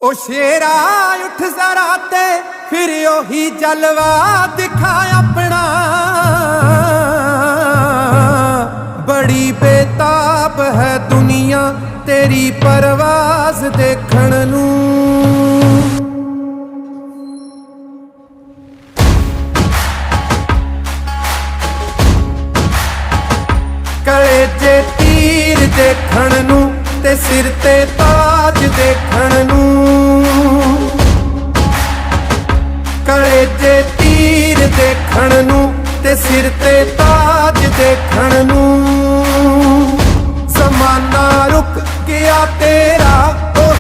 ओ शेरा उठ जरा ते फिर ओही जलवा दिखा अपना। बड़ी बेताब है दुनिया तेरी परवाज देखण नूं। गले च तीर देखण नूं ते सिर ते ताज देखण नूं। गले च तीर देखण नूं ते सिर ते ताज देखण नूं। ज़माना रुक गया तेरा